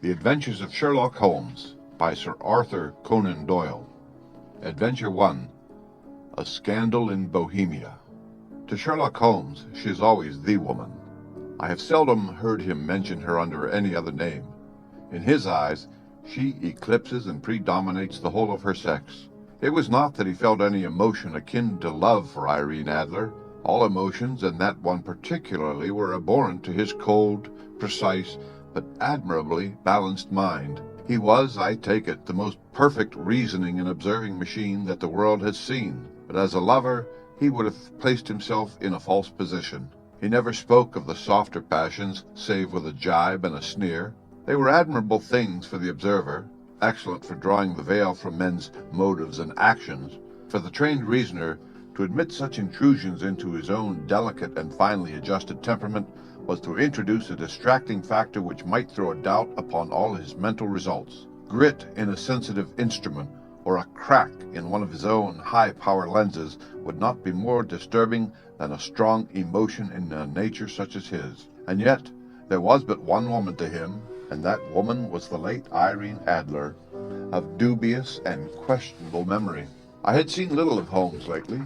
The Adventures of Sherlock Holmes by Sir Arthur Conan Doyle. Adventure 1. A Scandal in Bohemia. To Sherlock Holmes, she is always the woman. I have seldom heard him mention her under any other name. In his eyes, she eclipses and predominates the whole of her sex. It was not that he felt any emotion akin to love for Irene Adler. All emotions, and that one particularly, were abhorrent to his cold, precise, but admirably balanced mind. He was, I take it, the most perfect reasoning and observing machine that the world has seen. But as a lover, he would have placed himself in a false position. He never spoke of the softer passions, save with a jibe and a sneer. They were admirable things for the observer, excellent for drawing the veil from men's motives and actions. For the trained reasoner, to admit such intrusions into his own delicate and finely adjusted temperament was to introduce a distracting factor which might throw a doubt upon all his mental results. Grit in a sensitive instrument, or a crack in one of his own high-power lenses, would not be more disturbing than a strong emotion in a nature such as his. And yet, there was but one woman to him, and that woman was the late Irene Adler, of dubious and questionable memory. I had seen little of Holmes lately.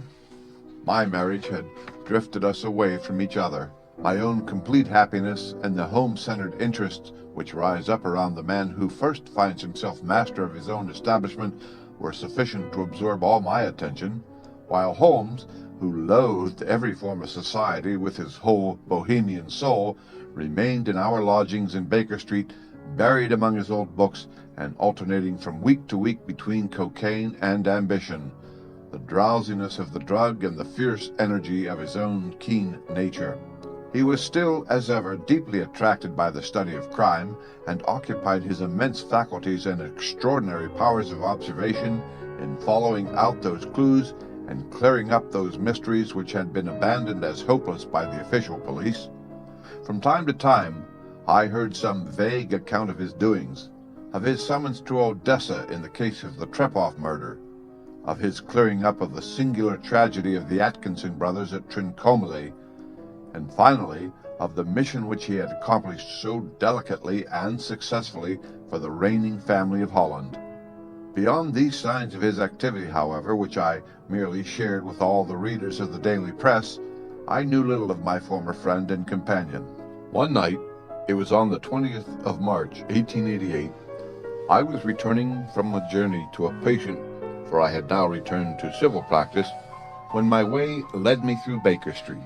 My marriage had drifted us away from each other. My own complete happiness and the home-centered interests which rise up around the man who first finds himself master of his own establishment were sufficient to absorb all my attention, while Holmes, who loathed every form of society with his whole Bohemian soul, remained in our lodgings in Baker Street, buried among his old books, and alternating from week to week between cocaine and ambition, the drowsiness of the drug and the fierce energy of his own keen nature. He was still, as ever, deeply attracted by the study of crime, and occupied his immense faculties and extraordinary powers of observation in following out those clues and clearing up those mysteries which had been abandoned as hopeless by the official police. From time to time, I heard some vague account of his doings, of his summons to Odessa in the case of the Trepoff murder, of his clearing up of the singular tragedy of the Atkinson brothers at Trincomalee, and finally of the mission which he had accomplished so delicately and successfully for the reigning family of Holland. Beyond these signs of his activity, however, which I merely shared with all the readers of the daily press, I knew little of my former friend and companion. One night, it was on the 20th of March, 1888, I was returning from a journey to a patient, for I had now returned to civil practice, when my way led me through Baker Street.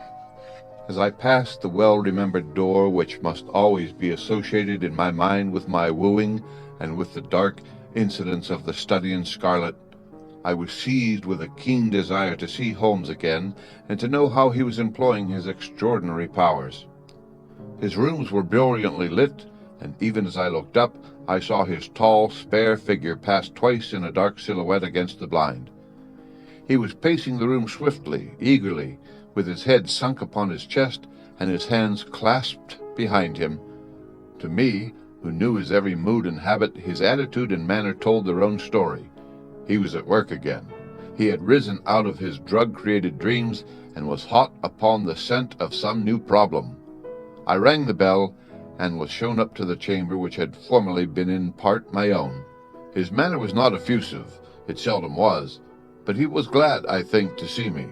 As I passed the well-remembered door which must always be associated in my mind with my wooing and with the dark incidents of the study in scarlet, I was seized with a keen desire to see Holmes again and to know how he was employing his extraordinary powers. His rooms were brilliantly lit, and even as I looked up, I saw his tall, spare figure pass twice in a dark silhouette against the blind. He was pacing the room swiftly, eagerly, with his head sunk upon his chest and his hands clasped behind him. To me, who knew his every mood and habit, his attitude and manner told their own story. He was at work again. He had risen out of his drug-created dreams and was hot upon the scent of some new problem. I rang the bell and was shown up to the chamber which had formerly been in part my own. His manner was not effusive, it seldom was, but he was glad, I think, to see me.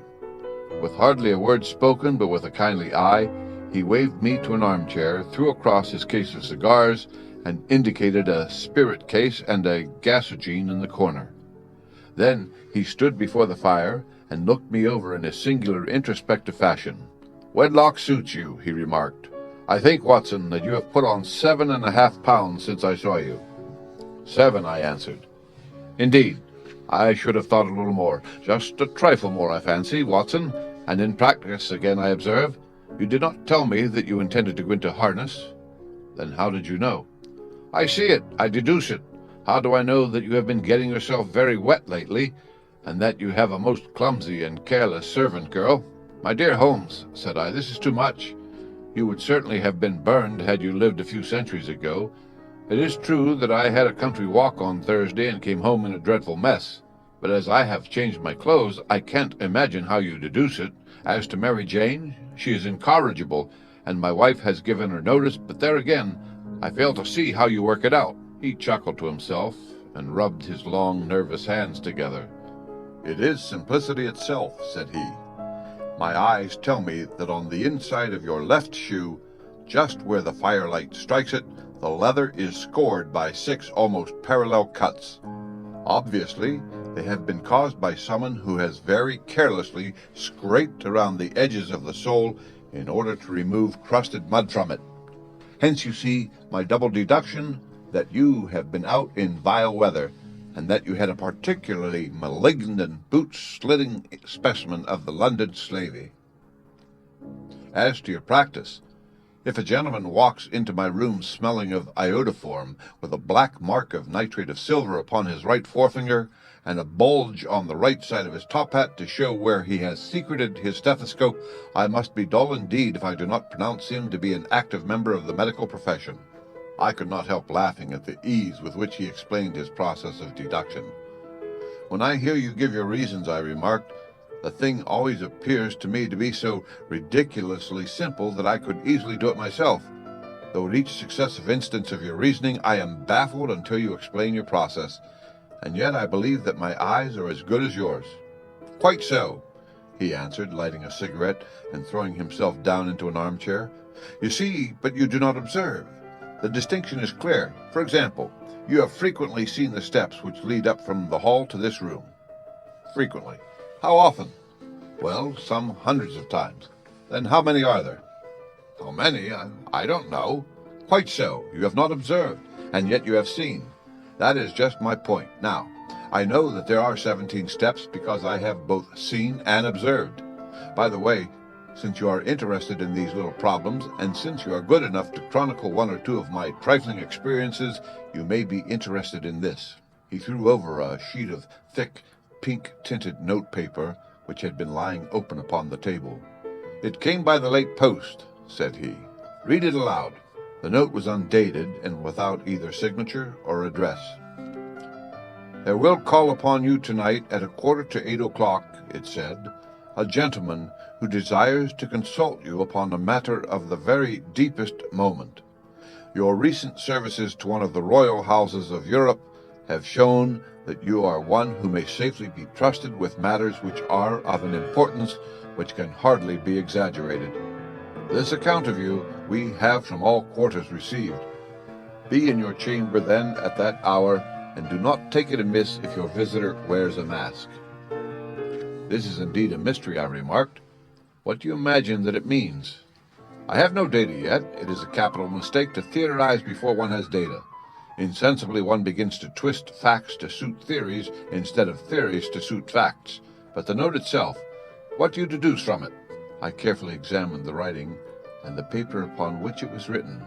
With hardly a word spoken, but with a kindly eye, he waved me to an armchair, threw across his case of cigars, and indicated a spirit case and a gasogene in the corner. Then he stood before the fire and looked me over in a singular introspective fashion. "Wedlock suits you," he remarked. "I think, Watson, that you have put on 7.5 pounds since I saw you." "7," I answered. "Indeed, I should have thought a little more. Just a trifle more, I fancy, Watson. And in practice again, I observe. You did not tell me that you intended to go into harness." "Then how did you know?" "I see it. I deduce it. How do I know that you have been getting yourself very wet lately, and that you have a most clumsy and careless servant girl?" "My dear Holmes," said I, "this is too much. You would certainly have been burned had you lived a few centuries ago. It is true that I had a country walk on Thursday and came home in a dreadful mess. But as I have changed my clothes, I can't imagine how you deduce it. As to Mary Jane, she is incorrigible, and my wife has given her notice, but there again, I fail to see how you work it out. He chuckled to himself and rubbed his long, nervous hands together. It is simplicity itself, said he. My eyes tell me that on the inside of your left shoe, just where the firelight strikes it, the leather is scored by 6 almost parallel cuts. Obviously, they have been caused by someone who has very carelessly scraped around the edges of the sole in order to remove crusted mud from it. Hence you see my double deduction that you have been out in vile weather, and that you had a particularly malignant boot-slitting specimen of the London slavey. As to your practice, if a gentleman walks into my room smelling of iodoform, with a black mark of nitrate of silver upon his right forefinger, and a bulge on the right side of his top hat to show where he has secreted his stethoscope, I must be dull indeed if I do not pronounce him to be an active member of the medical profession. I could not help laughing at the ease with which he explained his process of deduction. When I hear you give your reasons, I remarked, the thing always appears to me to be so ridiculously simple that I could easily do it myself. Though at each successive instance of your reasoning I am baffled until you explain your process, and yet I believe that my eyes are as good as yours. Quite so, he answered, lighting a cigarette and throwing himself down into an armchair. You see, but you do not observe. The distinction is clear. For example, you have frequently seen the steps which lead up from the hall to this room. Frequently. How often? Well, some hundreds of times. Then how many are there? How many? I don't know. Quite so. You have not observed, and yet you have seen. That is just my point. Now, I know that there are 17 steps because I have both seen and observed. By the way, since you are interested in these little problems, and since you are good enough to chronicle 1 or 2 of my trifling experiences, you may be interested in this. He threw over a sheet of thick, pink-tinted notepaper which had been lying open upon the table. It came by the late post, said he. Read it aloud. The note was undated and without either signature or address. There will call upon you tonight at 7:45, it said, a gentleman who desires to consult you upon a matter of the very deepest moment. Your recent services to one of the royal houses of Europe have shown that you are one who may safely be trusted with matters which are of an importance which can hardly be exaggerated. This account of you we have from all quarters received. Be in your chamber then at that hour, and do not take it amiss if your visitor wears a mask. This is indeed a mystery, I remarked. What do you imagine that it means? I have no data yet. It is a capital mistake to theorize before one has data. Insensibly one begins to twist facts to suit theories instead of theories to suit facts. But the note itself, what do you deduce from it? I carefully examined the writing and the paper upon which it was written.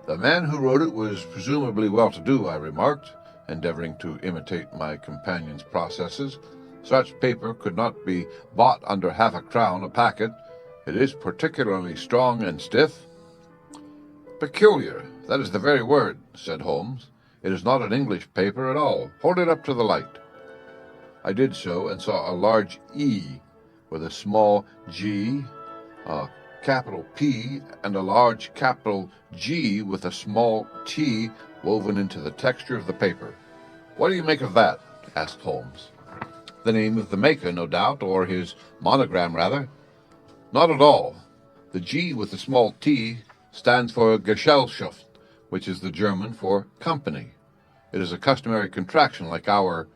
The man who wrote it was presumably well-to-do, I remarked, endeavoring to imitate my companion's processes. Such paper could not be bought under £0.50 a packet. It is particularly strong and stiff. Peculiar, that is the very word, said Holmes. It is not an English paper at all. Hold it up to the light. I did so and saw a large E with a small G, a capital P, and a large capital G with a small T woven into the texture of the paper. What do you make of that? Asked Holmes. The name of the maker, no doubt, or his monogram, rather. Not at all. The G with the small T stands for Gesellschaft, which is the German for company. It is a customary contraction like our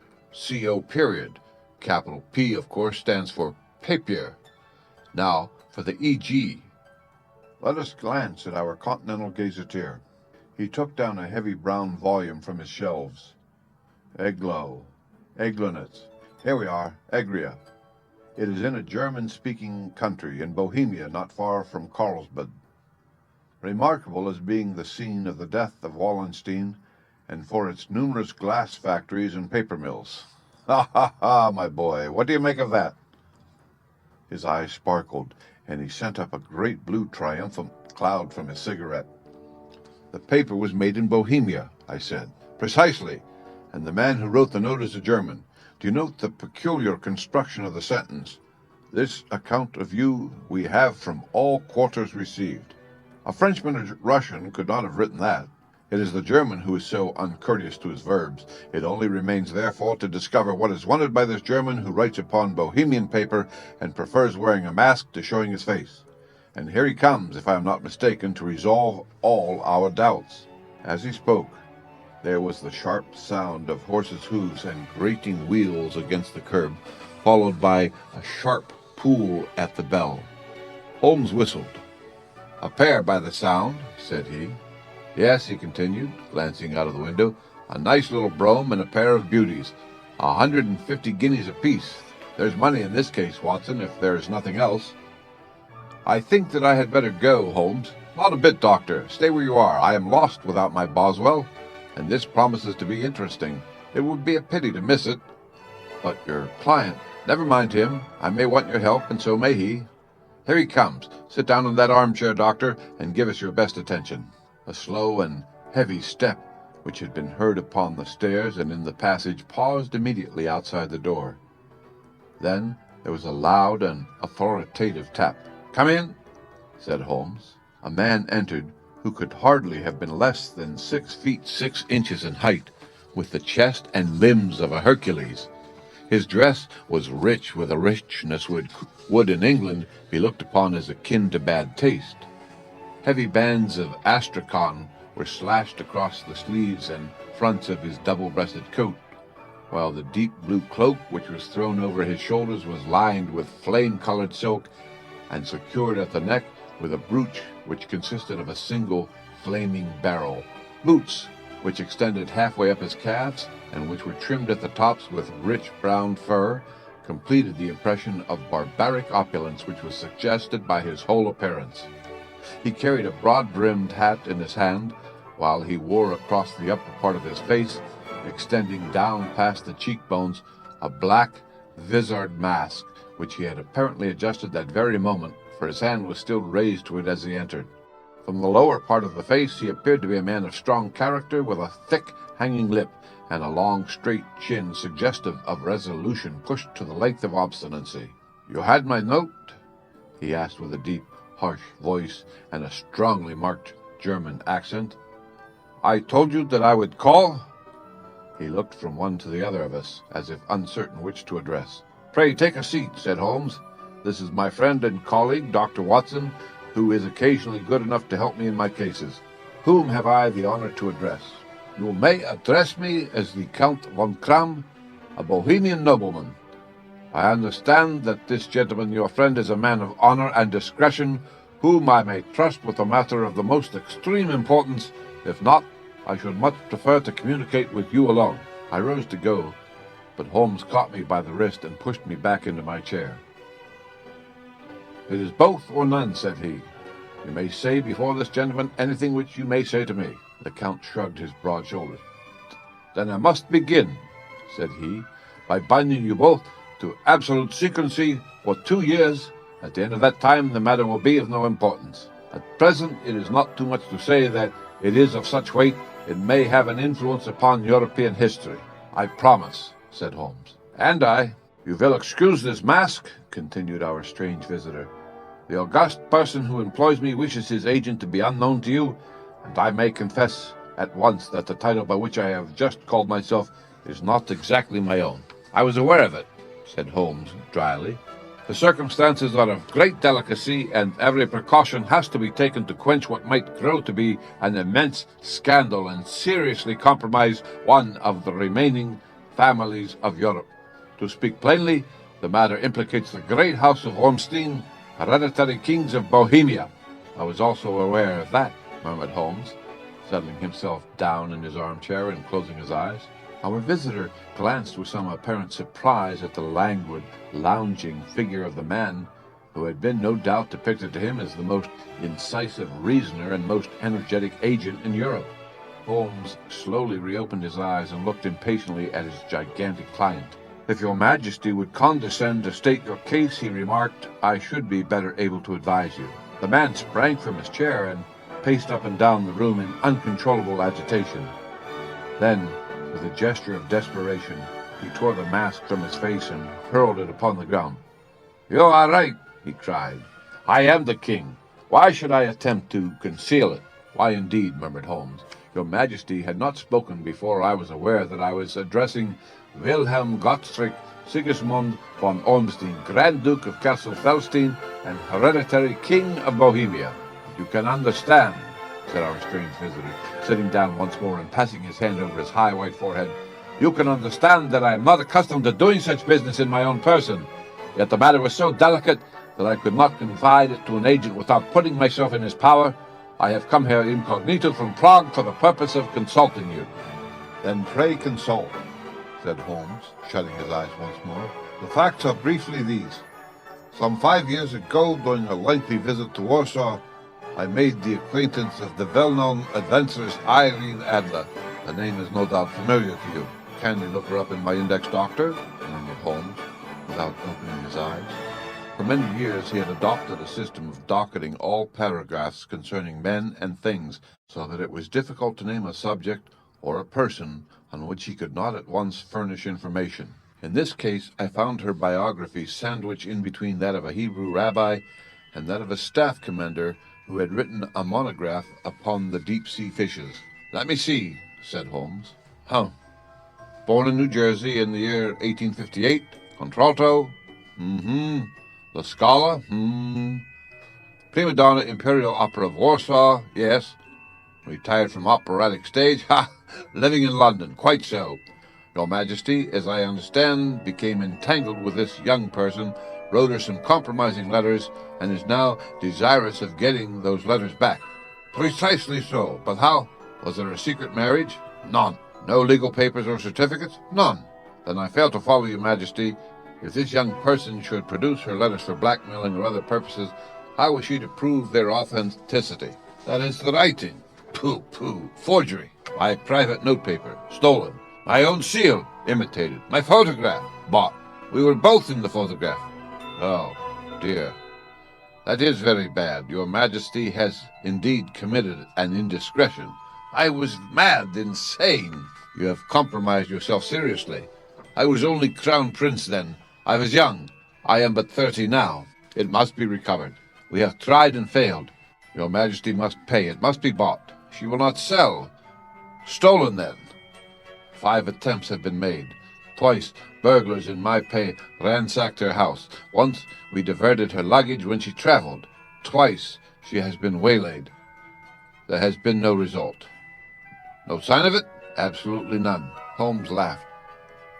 CO period. Capital P, of course, stands for Papier. Now, for the EG. Let us glance at our Continental Gazetteer. He took down a heavy brown volume from his shelves. Eglo, Eglinitz. Here we are, Egria. It is in a German-speaking country in Bohemia, not far from Carlsbad. Remarkable as being the scene of the death of Wallenstein, and for its numerous glass factories and paper mills. Ha, ha, ha, my boy, what do you make of that? His eyes sparkled, and he sent up a great blue triumphant cloud from his cigarette. The paper was made in Bohemia, I said. Precisely, and the man who wrote the note is a German. Do you note the peculiar construction of the sentence? This account of you we have from all quarters received. A Frenchman or Russian could not have written that. It is the German who is so uncourteous to his verbs. It only remains, therefore, to discover what is wanted by this German who writes upon Bohemian paper and prefers wearing a mask to showing his face. And here he comes, if I am not mistaken, to resolve all our doubts." As he spoke, there was the sharp sound of horses' hooves and grating wheels against the curb, followed by a sharp pull at the bell. Holmes whistled. "A pair by the sound," said he. "Yes," he continued, glancing out of the window, "a nice little brougham and a pair of beauties. 150 guineas apiece. There's money in this case, Watson, if there is nothing else." "I think that I had better go, Holmes." "Not a bit, Doctor. Stay where you are. I am lost without my Boswell, and this promises to be interesting. It would be a pity to miss it." "But your client—" "Never mind him. I may want your help, and so may he. Here he comes. Sit down in that armchair, Doctor, and give us your best attention." A slow and heavy step, which had been heard upon the stairs and in the passage, paused immediately outside the door. Then there was a loud and authoritative tap. "Come in," said Holmes. A man entered who could hardly have been less than 6 feet 6 inches in height, with the chest and limbs of a Hercules. His dress was rich with a richness which would in England be looked upon as akin to bad taste. Heavy bands of astrakhan were slashed across the sleeves and fronts of his double-breasted coat, while the deep blue cloak which was thrown over his shoulders was lined with flame-colored silk and secured at the neck with a brooch which consisted of a single flaming barrel. Boots, which extended halfway up his calves and which were trimmed at the tops with rich brown fur, completed the impression of barbaric opulence which was suggested by his whole appearance. He carried a broad-brimmed hat in his hand, while he wore across the upper part of his face, extending down past the cheekbones, a black vizard mask, which he had apparently adjusted that very moment, for his hand was still raised to it as he entered. From the lower part of the face he appeared to be a man of strong character, with a thick, hanging lip and a long, straight chin suggestive of resolution pushed to the length of obstinacy. "You had my note?" he asked with a deep, harsh voice and a strongly marked German accent. "I told you that I would call." He looked from one to the other of us, as if uncertain which to address. "Pray take a seat," said Holmes. "This is my friend and colleague, Dr. Watson, who is occasionally good enough to help me in my cases. Whom have I the honor to address?" "You may address me as the Count von Kram, a Bohemian nobleman. I understand that this gentleman, your friend, is a man of honor and discretion, whom I may trust with a matter of the most extreme importance. If not, I should much prefer to communicate with you alone." I rose to go, but Holmes caught me by the wrist and pushed me back into my chair. "It is both or none," said he. "You may say before this gentleman anything which you may say to me." The Count shrugged his broad shoulders. "Then I must begin," said he, "by binding you both to absolute secrecy for 2 years. At the end of that time the matter will be of no importance. At present it is not too much to say that it is of such weight it may have an influence upon European history." "I promise," said Holmes. "And I. You will excuse this mask," continued our strange visitor. "The august person who employs me wishes his agent to be unknown to you, and I may confess at once that the title by which I have just called myself is not exactly my own." "I was aware of it," said Holmes dryly. "The circumstances are of great delicacy, and every precaution has to be taken to quench what might grow to be an immense scandal and seriously compromise one of the remaining families of Europe. To speak plainly, the matter implicates the great house of Ormstein, hereditary kings of Bohemia." "I was also aware of that," murmured Holmes, settling himself down in his armchair and closing his eyes. Our visitor glanced with some apparent surprise at the languid, lounging figure of the man who had been no doubt depicted to him as the most incisive reasoner and most energetic agent in Europe. Holmes slowly reopened his eyes and looked impatiently at his gigantic client. "If your Majesty would condescend to state your case," he remarked, "I should be better able to advise you." The man sprang from his chair and paced up and down the room in uncontrollable agitation. Then, with a gesture of desperation, he tore the mask from his face and hurled it upon the ground. "You are right," he cried. "I am the king. Why should I attempt to conceal it? Why indeed, murmured Holmes. Your Majesty had not spoken before I was aware that I was addressing Wilhelm Gottfried Sigismund von Ormstein, Grand Duke of Cassel-Felstein and hereditary King of Bohemia. You can understand, said our strange visitor, sitting down once more and passing his hand over his high white forehead. You can understand that I am not accustomed to doing such business in my own person. Yet the matter was so delicate that I could not confide it to an agent without putting myself in his power. I have come here incognito from Prague for the purpose of consulting you. Then pray consult, said Holmes, shutting his eyes once more. The facts are briefly these. Some 5 years ago, during a lengthy visit to Warsaw, I made the acquaintance of the well-known adventuress Irene Adler. The name is no doubt familiar to you. Can you look her up in my index, Doctor? Murmured Holmes, without opening his eyes. For many years he had adopted a system of docketing all paragraphs concerning men and things, so that it was difficult to name a subject or a person on which he could not at once furnish information. In this case, I found her biography sandwiched in between that of a Hebrew rabbi and that of a staff commander who had written a monograph upon the deep-sea fishes. Let me see, said Holmes. Born in New Jersey in the year 1858. Contralto. La Scala. Prima donna Imperial Opera of Warsaw. Yes. Retired from operatic stage. Living in London. Quite so. Your Majesty, as I understand, became entangled with this young person, wrote her some compromising letters, and is now desirous of getting those letters back. Precisely so. But how? Was there a secret marriage? None. No legal papers or certificates? None. Then I fail to follow, Your Majesty. If this young person should produce her letters for blackmailing or other purposes, how was she to prove their authenticity? That is the writing. Pooh. Forgery. My private notepaper. Stolen. My own seal. Imitated. My photograph. Bought. We were both in the photograph. Oh, dear. That is very bad. Your Majesty has indeed committed an indiscretion. I was mad, insane. You have compromised yourself seriously. I was only Crown Prince then. I was young. I am but 30 now. It must be recovered. We have tried and failed. Your Majesty must pay. It must be bought. She will not sell. Stolen then. 5 attempts have been made. Twice, burglars in my pay ransacked her house. Once, we diverted her luggage when she traveled. Twice, she has been waylaid. There has been no result. No sign of it? Absolutely none. Holmes laughed.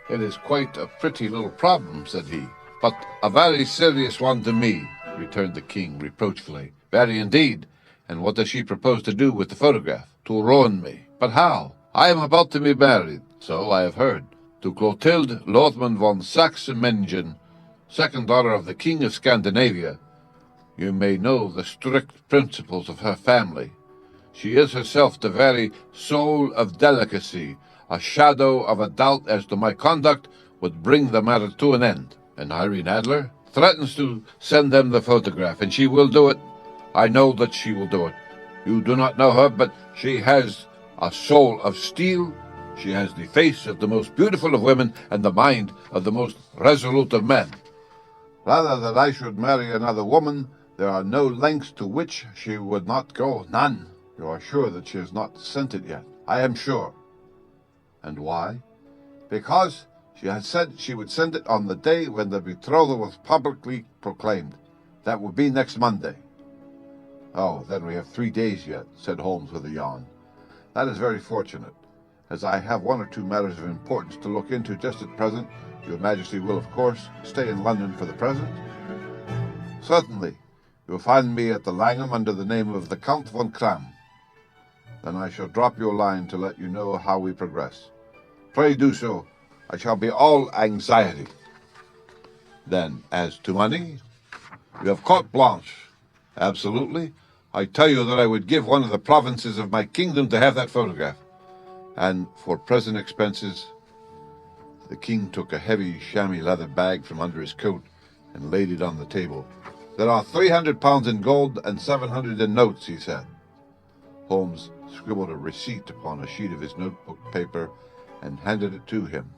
It is quite a pretty little problem, said he. But a very serious one to me, returned the king reproachfully. Very indeed. And what does she propose to do with the photograph? To ruin me. But how? I am about to be married, so I have heard, to Clotilde Lothman von Saxe-Meiningen, second daughter of the King of Scandinavia. You may know the strict principles of her family. She is herself the very soul of delicacy. A shadow of a doubt as to my conduct would bring the matter to an end. And Irene Adler threatens to send them the photograph, and she will do it. I know that she will do it. You do not know her, but she has a soul of steel. She has the face of the most beautiful of women and the mind of the most resolute of men. Rather than I should marry another woman, there are no lengths to which she would not go. None. You are sure that she has not sent it yet? I am sure. And why? Because she has said she would send it on the day when the betrothal was publicly proclaimed. That would be next Monday. Oh, then we have 3 days yet, said Holmes with a yawn. That is very fortunate. As I have 1 or 2 matters of importance to look into just at present, Your Majesty will, of course, stay in London for the present? Certainly. You will find me at the Langham under the name of the Count von Kram. Then I shall drop you a line to let you know how we progress. Pray do so. I shall be all anxiety. Then, as to money, you have carte blanche. Absolutely. I tell you that I would give one of the provinces of my kingdom to have that photograph. And for present expenses, the king took a heavy chamois leather bag from under his coat and laid it on the table. There are 300 pounds in gold and 700 in notes, he said. Holmes scribbled a receipt upon a sheet of his notebook paper and handed it to him.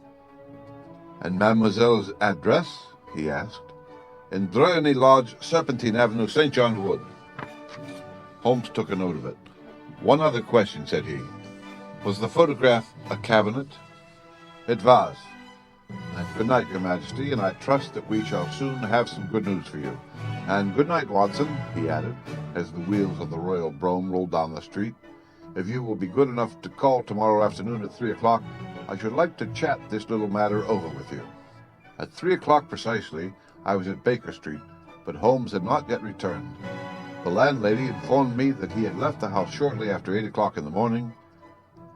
And Mademoiselle's address? He asked. In Drury Lodge, Serpentine Avenue, St. John Wood. Holmes took a note of it. "One other question," said he. "Was the photograph a cabinet?" "It was. And good night, Your Majesty, and I trust that we shall soon have some good news for you. And good night, Watson," he added, as the wheels of the royal brougham rolled down the street. "If you will be good enough to call tomorrow afternoon at 3 o'clock, I should like to chat this little matter over with you." At 3 o'clock precisely, I was at Baker Street, but Holmes had not yet returned. The landlady informed me that he had left the house shortly after 8 o'clock in the morning,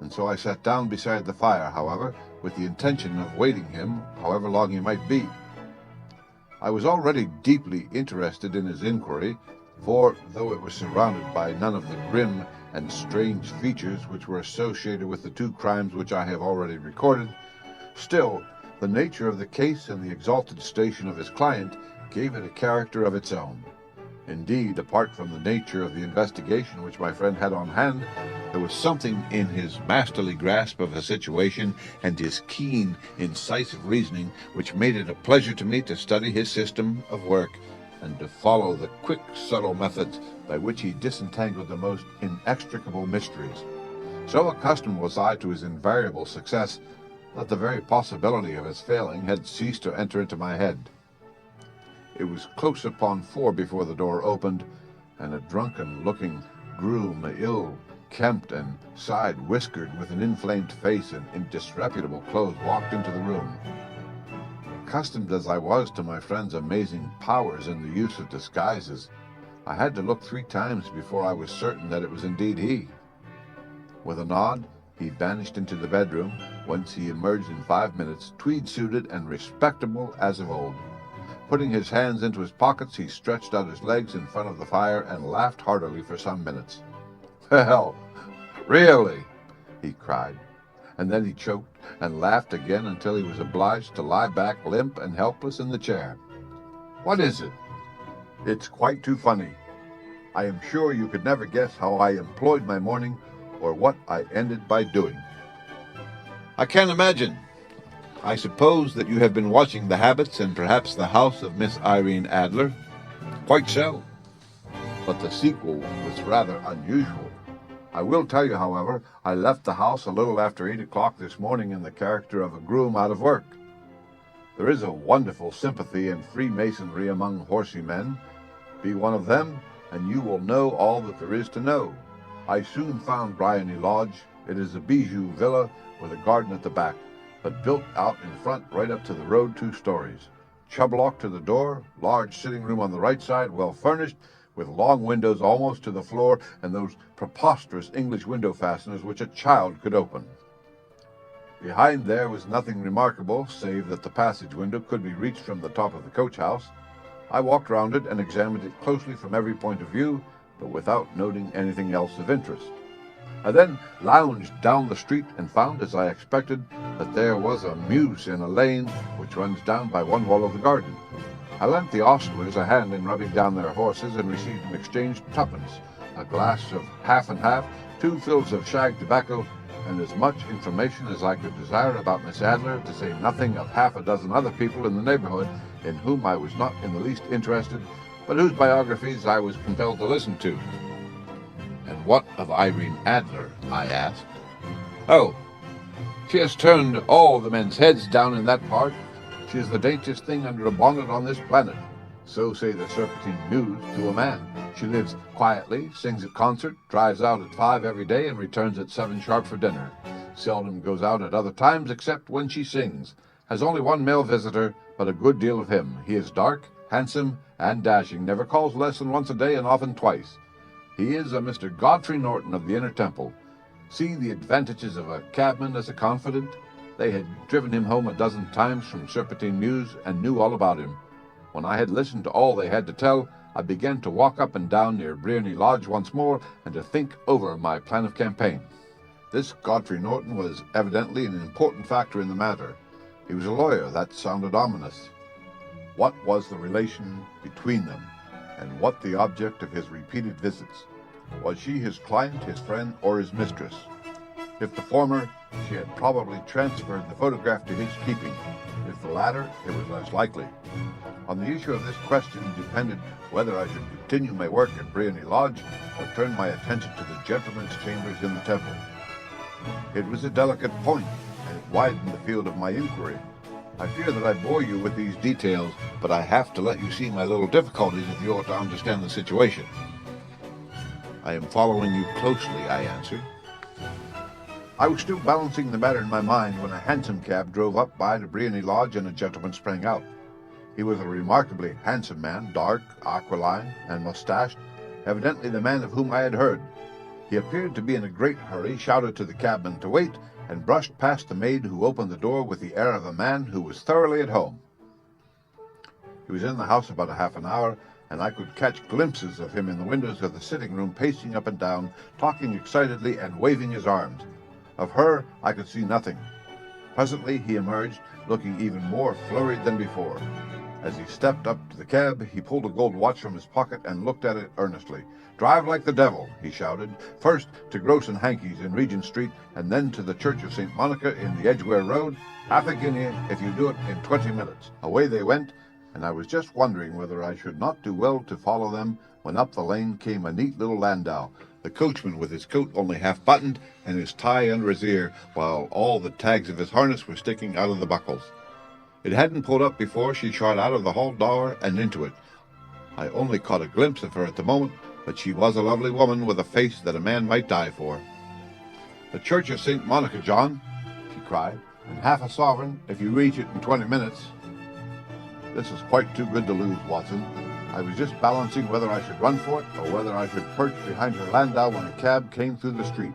and so I sat down beside the fire, however, with the intention of waiting him, however long he might be. I was already deeply interested in his inquiry, for, though it was surrounded by none of the grim and strange features which were associated with the two crimes which I have already recorded, still, the nature of the case and the exalted station of his client gave it a character of its own. Indeed, apart from the nature of the investigation which my friend had on hand, there was something in his masterly grasp of the situation and his keen, incisive reasoning which made it a pleasure to me to study his system of work and to follow the quick, subtle methods by which he disentangled the most inextricable mysteries. So accustomed was I to his invariable success that the very possibility of his failing had ceased to enter into my head. It was close upon 4 before the door opened, and a drunken-looking groom, ill-kempt and side-whiskered, with an inflamed face and in disreputable clothes, walked into the room. Accustomed as I was to my friend's amazing powers in the use of disguises, I had to look 3 times before I was certain that it was indeed he. With a nod, he vanished into the bedroom, whence he emerged in 5 minutes, tweed-suited and respectable as of old. Putting his hands into his pockets, he stretched out his legs in front of the fire and laughed heartily for some minutes. "Well, really," he cried, and then he choked and laughed again until he was obliged to lie back limp and helpless in the chair. "What is it?" "It's quite too funny. I am sure you could never guess how I employed my morning or what I ended by doing." "I can't imagine. I suppose that you have been watching the habits and perhaps the house of Miss Irene Adler?" "Quite so. But the sequel was rather unusual. I will tell you, however, I left the house a little after 8 o'clock this morning in the character of a groom out of work. There is a wonderful sympathy and freemasonry among horsey men. Be one of them, and you will know all that there is to know. I soon found Bryony Lodge. It is a bijou villa with a garden at the back, but built out in front right up to the road, 2 stories. Chublock to the door, large sitting room on the right side, well furnished, with long windows almost to the floor, and those preposterous English window fasteners which a child could open. Behind there was nothing remarkable, save that the passage window could be reached from the top of the coach house. I walked round it and examined it closely from every point of view, but without noting anything else of interest. I then lounged down the street and found, as I expected, that there was a mews in a lane which runs down by one wall of the garden. I lent the ostlers a hand in rubbing down their horses and received in exchange 2pence, a glass of half and half, 2 fills of shag tobacco, and as much information as I could desire about Miss Adler, to say nothing of half a dozen other people in the neighborhood in whom I was not in the least interested, but whose biographies I was compelled to listen to. "And what of Irene Adler?" I asked. "Oh, she has turned all the men's heads down in that part. She is the daintiest thing under a bonnet on this planet. So say the Serpentine Mews to a man. She lives quietly, sings at concert, drives out at 5 every day, and returns at 7 sharp for dinner. Seldom goes out at other times except when she sings. Has only 1 male visitor, but a good deal of him. He is dark, handsome, and dashing, never calls less than once a day, and often twice. He is a Mr. Godfrey Norton of the Inner Temple. See the advantages of a cabman as a confidant. They had driven him home a dozen times from Serpentine Mews and knew all about him. When I had listened to all they had to tell, I began to walk up and down near Bryony Lodge once more and to think over my plan of campaign. This Godfrey Norton was evidently an important factor in the matter. He was a lawyer. That sounded ominous. What was the relation between them, and what the object of his repeated visits? Was she his client, his friend, or his mistress? If the former, she had probably transferred the photograph to his keeping. If the latter, it was less likely. On the issue of this question depended whether I should continue my work at Briony Lodge or turn my attention to the gentlemen's chambers in the temple. It was a delicate point, and it widened the field of my inquiry. I fear that I bore you with these details, but I have to let you see my little difficulties if you are to understand the situation. I am following you closely, I answered. I was still balancing the matter in my mind when a hansom cab drove up by the Briony Lodge and a gentleman sprang out. He was a remarkably handsome man, dark, aquiline, and mustached, evidently the man of whom I had heard. He appeared to be in a great hurry, shouted to the cabman to wait, and brushed past the maid who opened the door with the air of a man who was thoroughly at home. He was in the house about a half an hour, and I could catch glimpses of him in the windows of the sitting room, pacing up and down, talking excitedly and waving his arms. Of her I could see nothing. Presently he emerged, looking even more flurried than before. As he stepped up to the cab, he pulled a gold watch from his pocket and looked at it earnestly. "Drive like the devil," he shouted, "first to Gross and Hankey's in Regent Street, and then to the Church of St. Monica in the Edgware Road. Half a guinea if you do it in 20 minutes. Away they went, and I was just wondering whether I should not do well to follow them when up the lane came a neat little landau, the coachman with his coat only half buttoned and his tie under his ear, while all the tags of his harness were sticking out of the buckles. It hadn't pulled up before she shot out of the hall door and into it. I only caught a glimpse of her at the moment, but she was a lovely woman with a face that a man might die for. "The Church of St. Monica, John," she cried, "and half a sovereign if you reach it in 20 minutes. This was quite too good to lose, Watson. I was just balancing whether I should run for it or whether I should perch behind her landau when a cab came through the street.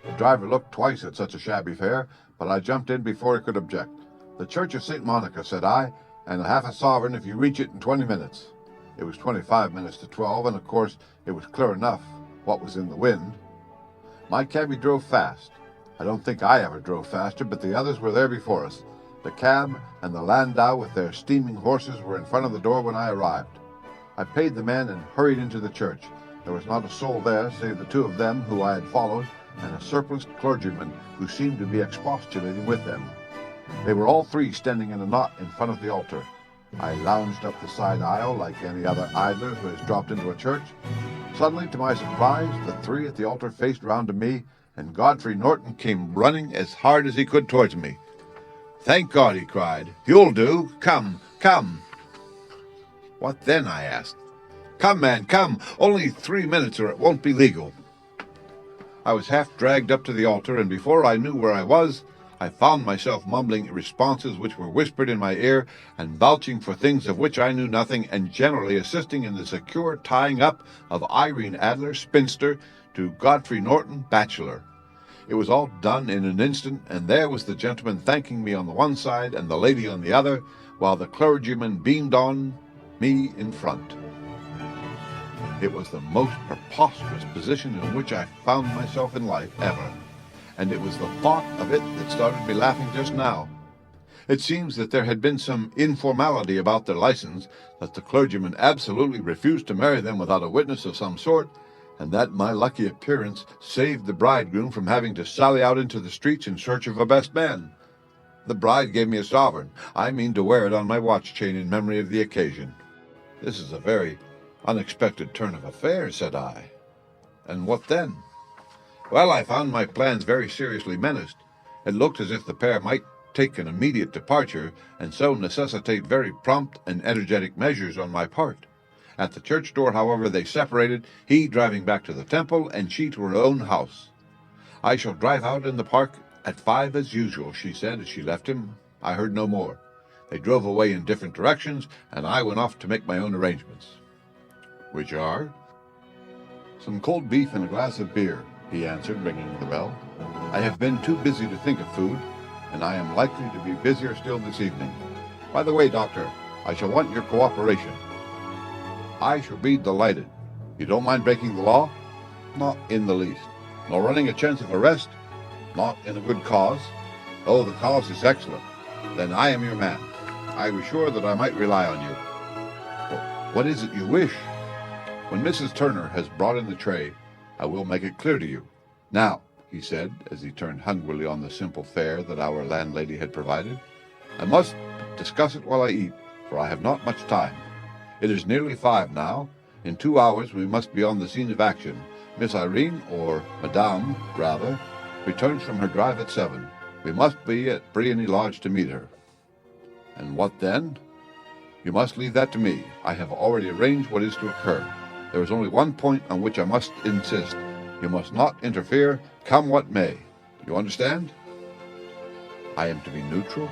The driver looked twice at such a shabby fare, but I jumped in before he could object. "The Church of St. Monica," said I, "and half a sovereign if you reach it in 20 minutes. It was 25 minutes to 12, and of course it was clear enough what was in the wind. My cabby drove fast. I don't think I ever drove faster, but the others were there before us. The cab and the landau with their steaming horses were in front of the door when I arrived. I paid the man and hurried into the church. There was not a soul there save the two of them who I had followed, and a surpliced clergyman who seemed to be expostulating with them. They were all three standing in a knot in front of the altar. I lounged up the side aisle like any other idler who has dropped into a church. Suddenly, to my surprise, the three at the altar faced round to me, and Godfrey Norton came running as hard as he could towards me. "Thank God," he cried. "You'll do. Come, come." "What then?" I asked. "Come, man, come. Only 3 minutes or it won't be legal." I was half dragged up to the altar, and before I knew where I was, I found myself mumbling responses which were whispered in my ear, and vouching for things of which I knew nothing, and generally assisting in the secure tying up of Irene Adler, spinster, to Godfrey Norton, bachelor. It was all done in an instant, and there was the gentleman thanking me on the one side and the lady on the other, while the clergyman beamed on me in front. It was the most preposterous position in which I found myself in life ever, and it was the thought of it that started me laughing just now. It seems that there had been some informality about their license, that the clergyman absolutely refused to marry them without a witness of some sort, and that my lucky appearance saved the bridegroom from having to sally out into the streets in search of a best man. The bride gave me a sovereign. I mean to wear it on my watch chain in memory of the occasion. "This is a very unexpected turn of affairs," said I. "And what then?" "Well, I found my plans very seriously menaced. It looked as if the pair might take an immediate departure, and so necessitate very prompt and energetic measures on my part. At the church door, however, they separated, he driving back to the temple, and she to her own house. "I shall drive out in the park at 5 as usual," she said as she left him. I heard no more. They drove away in different directions, and I went off to make my own arrangements. "Which are?" "Some cold beef and a glass of beer," he answered, ringing the bell. "I have been too busy to think of food, and I am likely to be busier still this evening. By the way, Doctor, I shall want your cooperation." "I shall be delighted. You don't mind breaking the law?" "Not in the least." "Nor running a chance of arrest?" "Not in a good cause." "Oh, the cause is excellent. Then I am your man. I was sure that I might rely on you." "What is it you wish?" "When Mrs. Turner has brought in the tray, I will make it clear to you. Now, he said, as he turned hungrily on the simple fare that our landlady had provided. "I must discuss it while I eat, for I have not much time. It is nearly 5 now. In 2 hours we must be on the scene of action. Miss Irene, or Madame, rather, returns from her drive at 7. We must be at Briony Lodge to meet her." "And what then?" "You must leave that to me. I have already arranged what is to occur. There is only one point on which I must insist. You must not interfere, come what may. You understand?" "I am to be neutral?"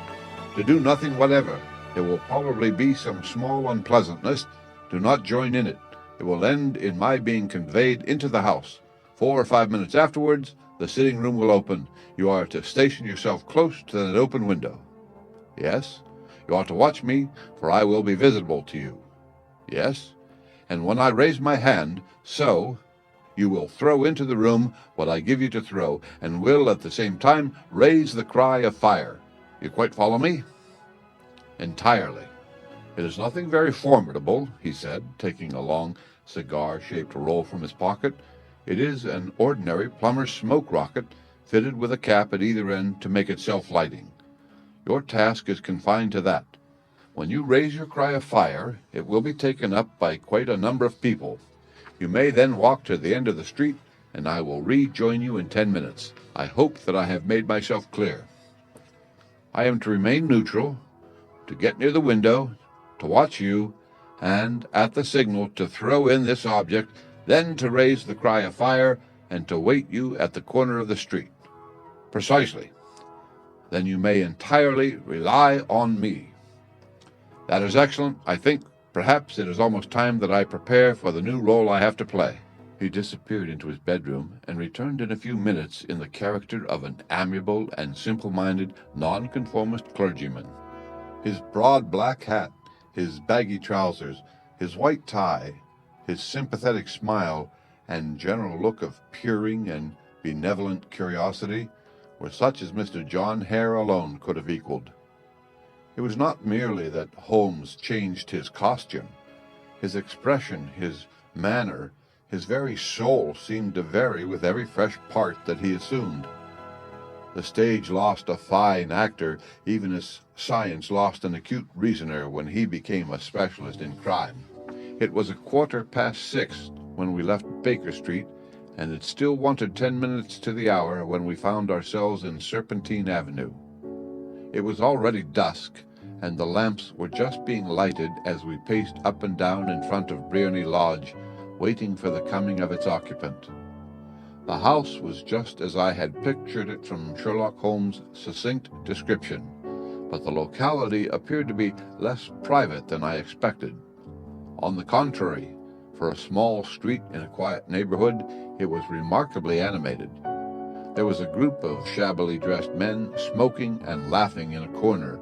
"To do nothing whatever. There will probably be some small unpleasantness. Do not join in it. It will end in my being conveyed into the house. 4 or 5 minutes afterwards, the sitting room will open. You are to station yourself close to that open window." "Yes." "You are to watch me, for I will be visible to you." "Yes." "And when I raise my hand, so, you will throw into the room what I give you to throw, and will at the same time raise the cry of fire. You quite follow me?" "Entirely." "It is nothing very formidable," he said, taking a long cigar-shaped roll from his pocket. "It is an ordinary plumber's smoke rocket, fitted with a cap at either end to make it self-lighting. Your task is confined to that. When you raise your cry of fire, it will be taken up by quite a number of people. You may then walk to the end of the street, and I will rejoin you in 10 minutes. I hope that I have made myself clear. I am to remain neutral, to get near the window, to watch you, and, at the signal, to throw in this object, then to raise the cry of fire, and to wait you at the corner of the street." "Precisely." "Then you may entirely rely on me." "That is excellent. I think, perhaps, it is almost time that I prepare for the new role I have to play." He disappeared into his bedroom, and returned in a few minutes in the character of an amiable and simple-minded nonconformist clergyman. His broad black hat, his baggy trousers, his white tie, his sympathetic smile, and general look of peering and benevolent curiosity were such as Mr. John Hare alone could have equaled. It was not merely that Holmes changed his costume. His expression, his manner, his very soul seemed to vary with every fresh part that he assumed. The stage lost a fine actor, even as science lost an acute reasoner when he became a specialist in crime. It was 6:15 when we left Baker Street, and it still wanted 10 minutes to the hour when we found ourselves in Serpentine Avenue. It was already dusk, and the lamps were just being lighted as we paced up and down in front of Briony Lodge, waiting for the coming of its occupant. The house was just as I had pictured it from Sherlock Holmes' succinct description, but the locality appeared to be less private than I expected. On the contrary, for a small street in a quiet neighborhood, it was remarkably animated. There was a group of shabbily dressed men smoking and laughing in a corner,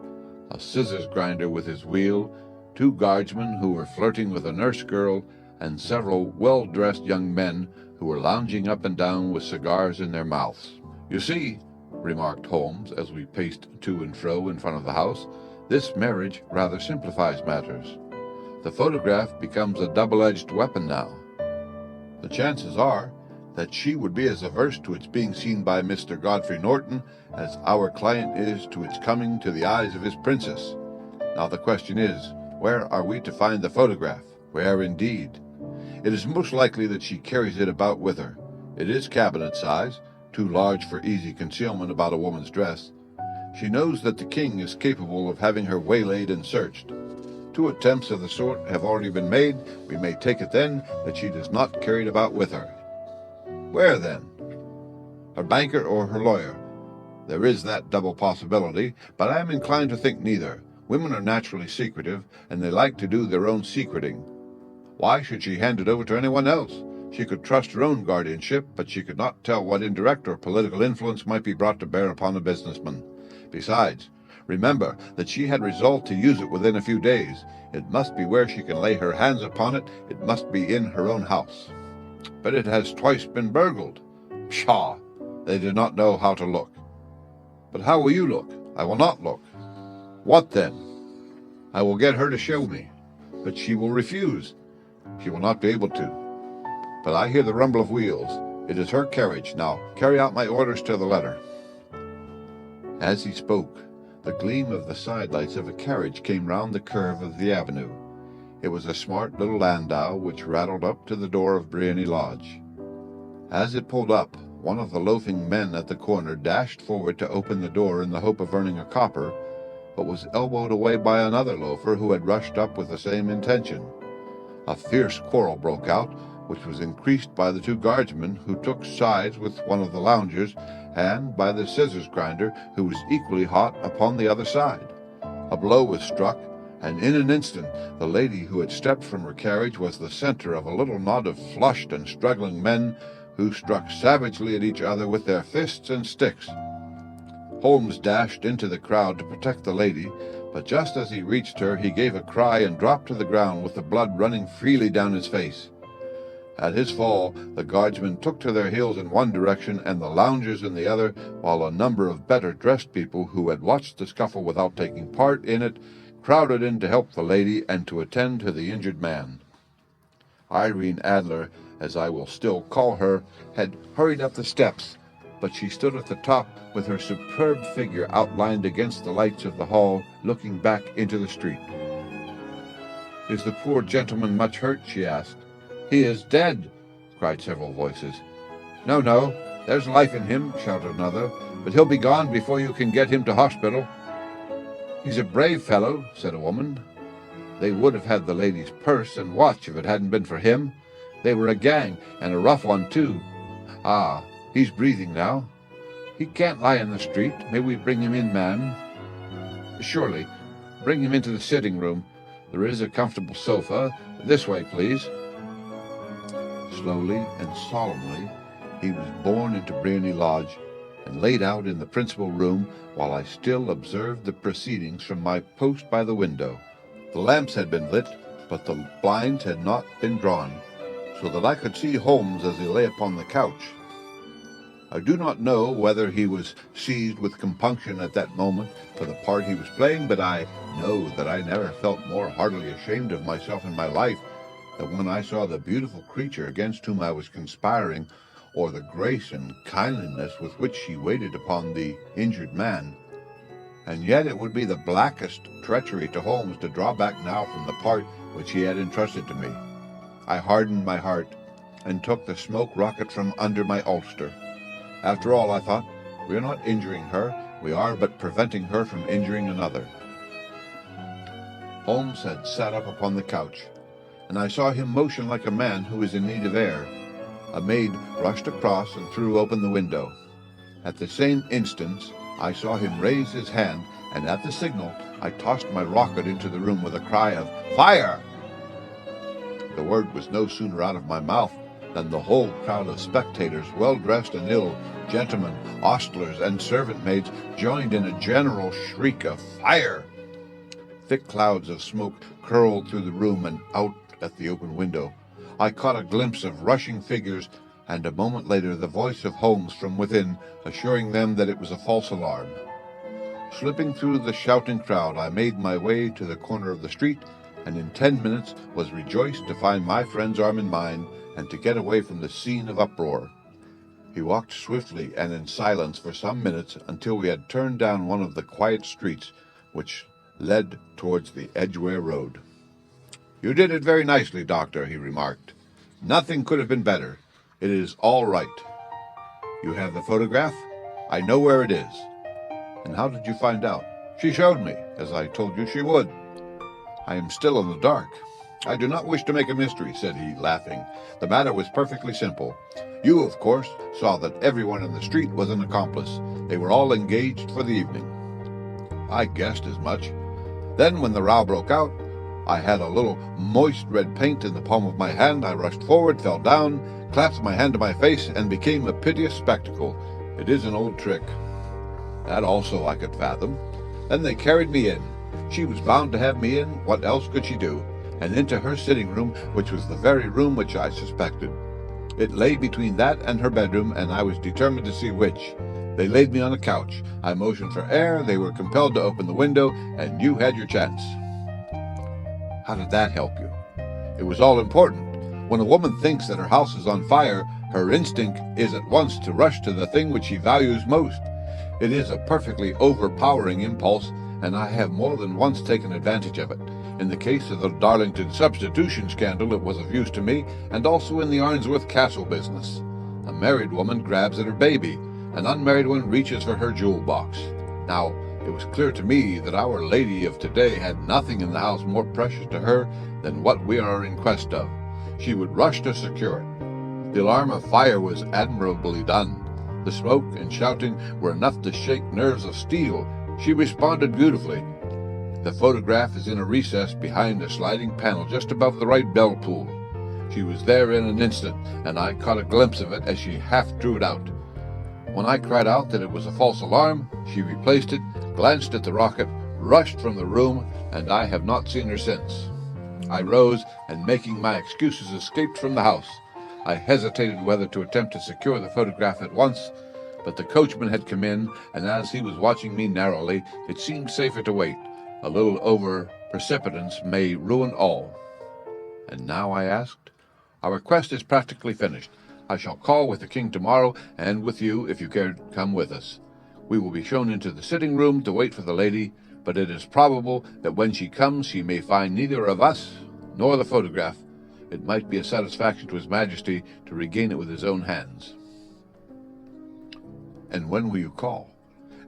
a scissors grinder with his wheel, 2 guardsmen who were flirting with a nurse girl, and several well-dressed young men who were lounging up and down with cigars in their mouths. "You see," remarked Holmes as we paced to and fro in front of the house, "this marriage rather simplifies matters. The photograph becomes a double-edged weapon now. The chances are that she would be as averse to its being seen by Mr. Godfrey Norton as our client is to its coming to the eyes of his princess. Now the question is, where are we to find the photograph? Where indeed? It is most likely that she carries it about with her. It is cabinet size, too large for easy concealment about a woman's dress. She knows that the king is capable of having her waylaid and searched. 2 attempts of the sort have already been made. We may take it then that she does not carry it about with her. Where then? Her banker or her lawyer? There is that double possibility, but I am inclined to think neither. Women are naturally secretive, and they like to do their own secreting. Why should she hand it over to anyone else? She could trust her own guardianship, but she could not tell what indirect or political influence might be brought to bear upon a businessman. Besides, remember that she had resolved to use it within a few days. It must be where she can lay her hands upon it. It must be in her own house. But it has twice been burgled. Pshaw! They do not know how to look. But how will you look? I will not look. What then? I will get her to show me. But she will refuse. She will not be able to. But I hear the rumble of wheels. It is her carriage. Now carry out my orders to the letter." As he spoke, the gleam of the sidelights of a carriage came round the curve of the avenue. It was a smart little landau which rattled up to the door of Briony Lodge. As it pulled up, one of the loafing men at the corner dashed forward to open the door in the hope of earning a copper, but was elbowed away by another loafer who had rushed up with the same intention. A fierce quarrel broke out, which was increased by the two guardsmen who took sides with one of the loungers, and by the scissors grinder who was equally hot upon the other side. A blow was struck, and in an instant the lady who had stepped from her carriage was the center of a little knot of flushed and struggling men who struck savagely at each other with their fists and sticks. Holmes dashed into the crowd to protect the lady, but just as he reached her he gave a cry and dropped to the ground with the blood running freely down his face. At his fall, the guardsmen took to their heels in one direction and the loungers in the other, while a number of better-dressed people who had watched the scuffle without taking part in it crowded in to help the lady and to attend to the injured man. Irene Adler, as I will still call her, had hurried up the steps, but she stood at the top with her superb figure outlined against the lights of the hall, looking back into the street. "Is the poor gentleman much hurt?" she asked. "He is dead," cried several voices. "No, no, there's life in him," shouted another, "but he'll be gone before you can get him to hospital." "He's a brave fellow," said a woman. "They would have had the lady's purse and watch if it hadn't been for him. They were a gang, and a rough one, too. Ah, he's breathing now. He can't lie in the street. May we bring him in, ma'am?" "Surely. Bring him into the sitting-room. There is a comfortable sofa. This way, please." Slowly and solemnly he was borne into Briony Lodge and laid out in the principal room, while I still observed the proceedings from my post by the window. The lamps had been lit, but the blinds had not been drawn, so that I could see Holmes as he lay upon the couch. I do not know whether he was seized with compunction at that moment for the part he was playing, but I know that I never felt more heartily ashamed of myself in my life than when I saw the beautiful creature against whom I was conspiring, or the grace and kindliness with which she waited upon the injured man. And yet it would be the blackest treachery to Holmes to draw back now from the part which he had entrusted to me. I hardened my heart and took the smoke rocket from under my ulster. After all, I thought, we are not injuring her, we are but preventing her from injuring another. Holmes had sat up upon the couch, and I saw him motion like a man who is in need of air. A maid rushed across and threw open the window. At the same instant, I saw him raise his hand, and at the signal, I tossed my rocket into the room with a cry of "Fire!" The word was no sooner out of my mouth than the whole crowd of spectators, well-dressed and ill, gentlemen, ostlers, and servant-maids, joined in a general shriek of "Fire!" Thick clouds of smoke curled through the room and out at the open window. I caught a glimpse of rushing figures, and a moment later the voice of Holmes from within, assuring them that it was a false alarm. Slipping through the shouting crowd, I made my way to the corner of the street, and in 10 minutes was rejoiced to find my friend's arm in mine, and to get away from the scene of uproar. He walked swiftly and in silence for some minutes until we had turned down one of the quiet streets which led towards the Edgware Road. "You did it very nicely, Doctor," he remarked. "Nothing could have been better. It is all right. You have the photograph? I know where it is." "And how did you find out?" "She showed me, as I told you she would." "I am still in the dark." "I do not wish to make a mystery," said he, laughing. "The matter was perfectly simple. You, of course, saw that everyone in the street was an accomplice. They were all engaged for the evening." "I guessed as much. Then, when the row broke out, I had a little moist red paint in the palm of my hand. I rushed forward, fell down, clapped my hand to my face, and became a piteous spectacle. It is an old trick. That also I could fathom. Then they carried me in. She was bound to have me in. What else could she do? And into her sitting room, which was the very room which I suspected. It lay between that and her bedroom, and I was determined to see which. They laid me on a couch. I motioned for air. They were compelled to open the window, and you had your chance." "How did that help you?" "It was all important. When a woman thinks that her house is on fire, Her instinct is at once to rush to the thing which she values most. It is a perfectly overpowering impulse, and I have more than once taken advantage of it. In the case of the Darlington substitution scandal, it was of use to me, and also in the Arnsworth Castle business. A married woman grabs at her baby. An unmarried one reaches for her jewel box. Now, it was clear to me that Our Lady of today had nothing in the house more precious to her than what we are in quest of. She would rush to secure it. The alarm of fire was admirably done. The smoke and shouting were enough to shake nerves of steel. She responded beautifully. The photograph is in a recess behind a sliding panel just above the right bell pull. She was there in an instant, and I caught a glimpse of it as she half drew it out. When I cried out that it was a false alarm, she replaced it, glanced at the rocket, rushed from the room, and I have not seen her since. I rose, and making my excuses, escaped from the house. I hesitated whether to attempt to secure the photograph at once, but the coachman had come in, and as he was watching me narrowly, it seemed safer to wait. A little over-precipitance may ruin all. And now, I asked, our quest is practically finished. I shall call with the king tomorrow, and with you, if you care to come with us. We will be shown into the sitting room to wait for the lady, but it is probable that when she comes she may find neither of us nor the photograph. It might be a satisfaction to His Majesty to regain it with his own hands. And when will you call?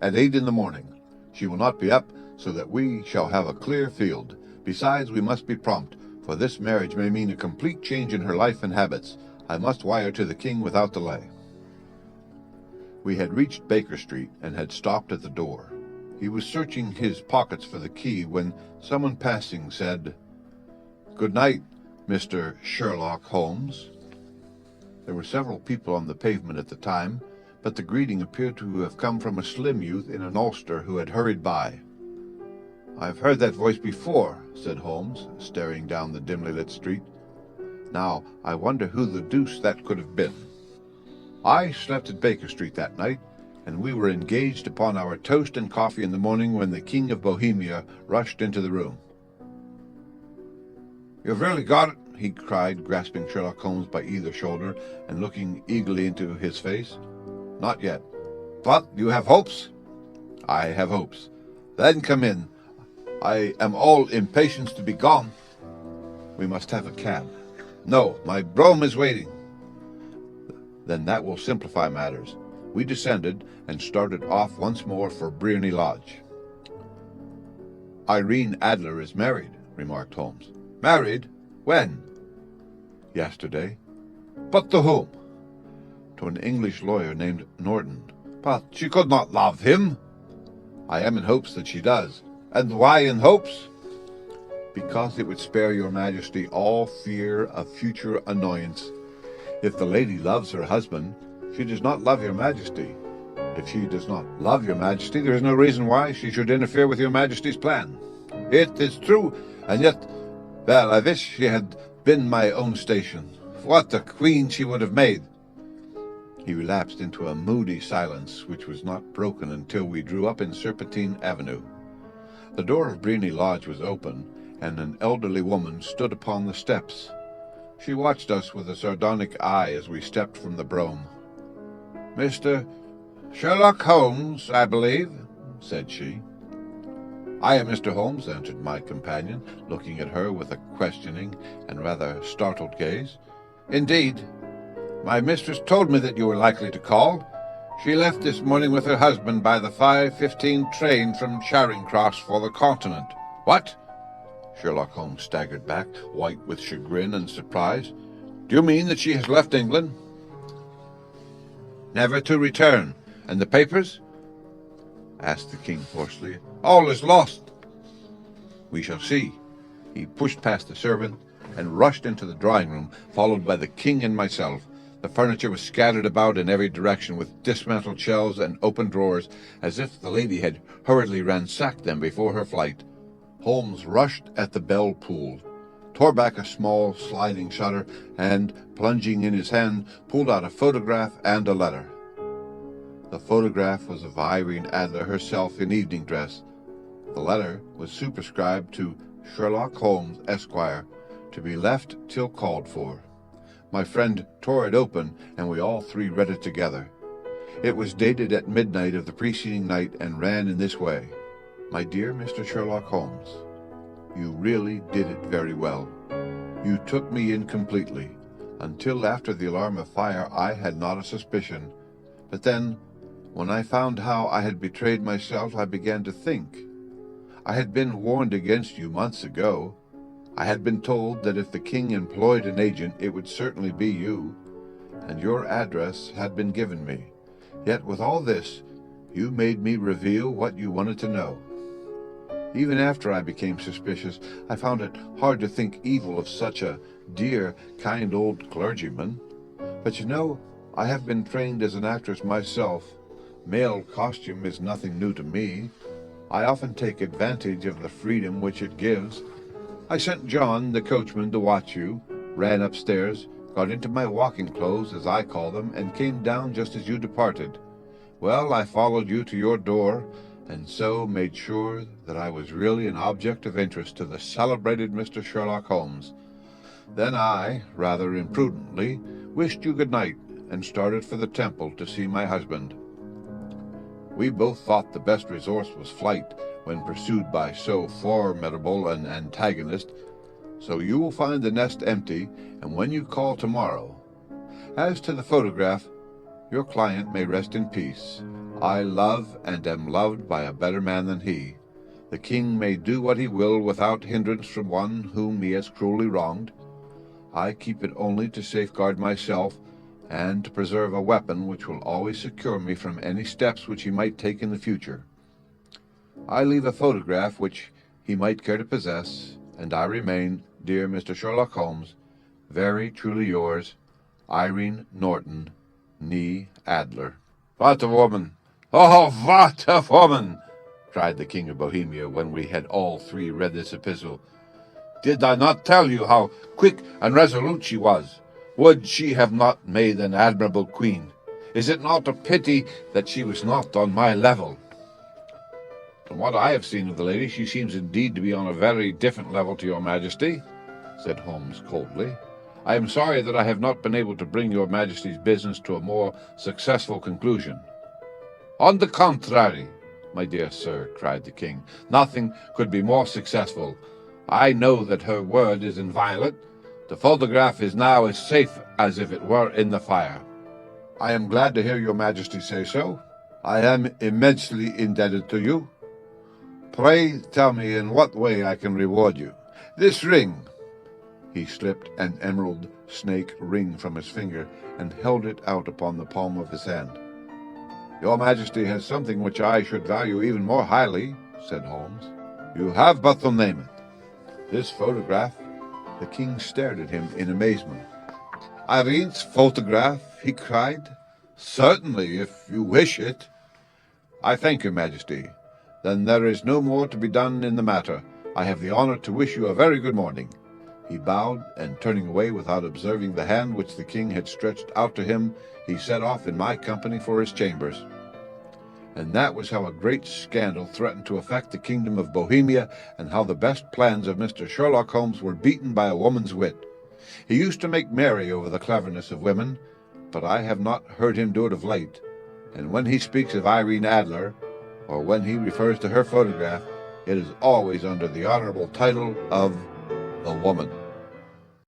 At 8 in the morning. She will not be up, so that we shall have a clear field. Besides, we must be prompt, for this marriage may mean a complete change in her life and habits. I must wire to the king without delay. We had reached Baker Street and had stopped at the door. He was searching his pockets for the key when someone passing said, "Good night, Mr. Sherlock Holmes." There were several people on the pavement at the time, but the greeting appeared to have come from a slim youth in an ulster who had hurried by. "I've heard that voice before," said Holmes, staring down the dimly lit street. "Now, I wonder who the deuce that could have been." I slept at Baker Street that night, and we were engaged upon our toast and coffee in the morning when the King of Bohemia rushed into the room. "You've really got it," he cried, grasping Sherlock Holmes by either shoulder and looking eagerly into his face. "Not yet." "But you have hopes?" "I have hopes." "Then come in. I am all impatience to be gone." "We must have a cab." "No, my brougham is waiting." "Then that will simplify matters." We descended and started off once more for Briony Lodge. "Irene Adler is married," remarked Holmes. "Married? When?" "Yesterday." "But to whom?" "To an English lawyer named Norton." "But she could not love him." "I am in hopes that she does." "And why in hopes?" "Because it would spare your Majesty all fear of future annoyance. If the lady loves her husband, she does not love your Majesty. If she does not love your Majesty, there is no reason why she should interfere with your Majesty's plan." "It is true, and yet, well, I wish she had been my own station. What a queen she would have made." He relapsed into a moody silence, which was not broken until we drew up in Serpentine Avenue. The door of Briony Lodge was open, and an elderly woman stood upon the steps. She watched us with a sardonic eye as we stepped from the brougham. "Mr. Sherlock Holmes, I believe," said she. "I am Mr. Holmes," answered my companion, looking at her with a questioning and rather startled gaze. "Indeed. My mistress told me that you were likely to call. She left this morning with her husband by the 5:15 train from Charing Cross for the Continent." "What?" Sherlock Holmes staggered back, white with chagrin and surprise. "Do you mean that she has left England?" "Never to return. And the papers?" asked the king hoarsely. "All is lost." "We shall see." He pushed past the servant and rushed into the drawing-room, followed by the king and myself. The furniture was scattered about in every direction, with dismantled shelves and open drawers, as if the lady had hurriedly ransacked them before her flight. Holmes rushed at the bell pull, tore back a small sliding shutter, and, plunging in his hand, pulled out a photograph and a letter. The photograph was of Irene Adler herself in evening dress. The letter was superscribed to Sherlock Holmes, Esquire, to be left till called for. My friend tore it open, and we all three read it together. It was dated at midnight of the preceding night and ran in this way. My dear Mr. Sherlock Holmes, you really did it very well. You took me in completely. Until after the alarm of fire, I had not a suspicion. But then, when I found how I had betrayed myself, I began to think. I had been warned against you months ago. I had been told that if the king employed an agent, it would certainly be you, and your address had been given me. Yet with all this, you made me reveal what you wanted to know. Even after I became suspicious, I found it hard to think evil of such a dear, kind old clergyman. But you know, I have been trained as an actress myself. Male costume is nothing new to me. I often take advantage of the freedom which it gives. I sent John, the coachman, to watch you, ran upstairs, got into my walking clothes, as I call them, and came down just as you departed. Well, I followed you to your door, and so made sure that I was really an object of interest to the celebrated Mr. Sherlock Holmes. Then I, rather imprudently, wished you good night, and started for the temple to see my husband. We both thought the best resource was flight when pursued by so formidable an antagonist, so you will find the nest empty, and when you call tomorrow. As to the photograph, your client may rest in peace. I love and am loved by a better man than he. The king may do what he will without hindrance from one whom he has cruelly wronged. I keep it only to safeguard myself, and to preserve a weapon which will always secure me from any steps which he might take in the future. I leave a photograph which he might care to possess, and I remain, dear Mr. Sherlock Holmes, very truly yours, Irene Norton, née Adler. What a woman! Oh, what a woman! Cried the King of Bohemia, when we had all three read this epistle. Did I not tell you how quick and resolute she was? Would she have not made an admirable queen? Is it not a pity that she was not on my level? From what I have seen of the lady, she seems indeed to be on a very different level to your Majesty, said Holmes coldly. I am sorry that I have not been able to bring your Majesty's business to a more successful conclusion. On the contrary, my dear sir, cried the king, nothing could be more successful. I know that her word is inviolate. The photograph is now as safe as if it were in the fire. I am glad to hear your Majesty say so. I am immensely indebted to you. Pray tell me in what way I can reward you. This ring. He slipped an emerald snake ring from his finger and held it out upon the palm of his hand. Your Majesty has something which I should value even more highly, said Holmes. You have but to name it. This photograph. The king stared at him in amazement. Irene's photograph, he cried. Certainly, if you wish it. I thank your Majesty. Then there is no more to be done in the matter. I have the honor to wish you a very good morning. He bowed, and turning away without observing the hand which the king had stretched out to him, he set off in my company for his chambers. And that was how a great scandal threatened to affect the kingdom of Bohemia, and how the best plans of Mr. Sherlock Holmes were beaten by a woman's wit. He used to make merry over the cleverness of women, but I have not heard him do it of late, and when he speaks of Irene Adler, or when he refers to her photograph, it is always under the honorable title of a woman.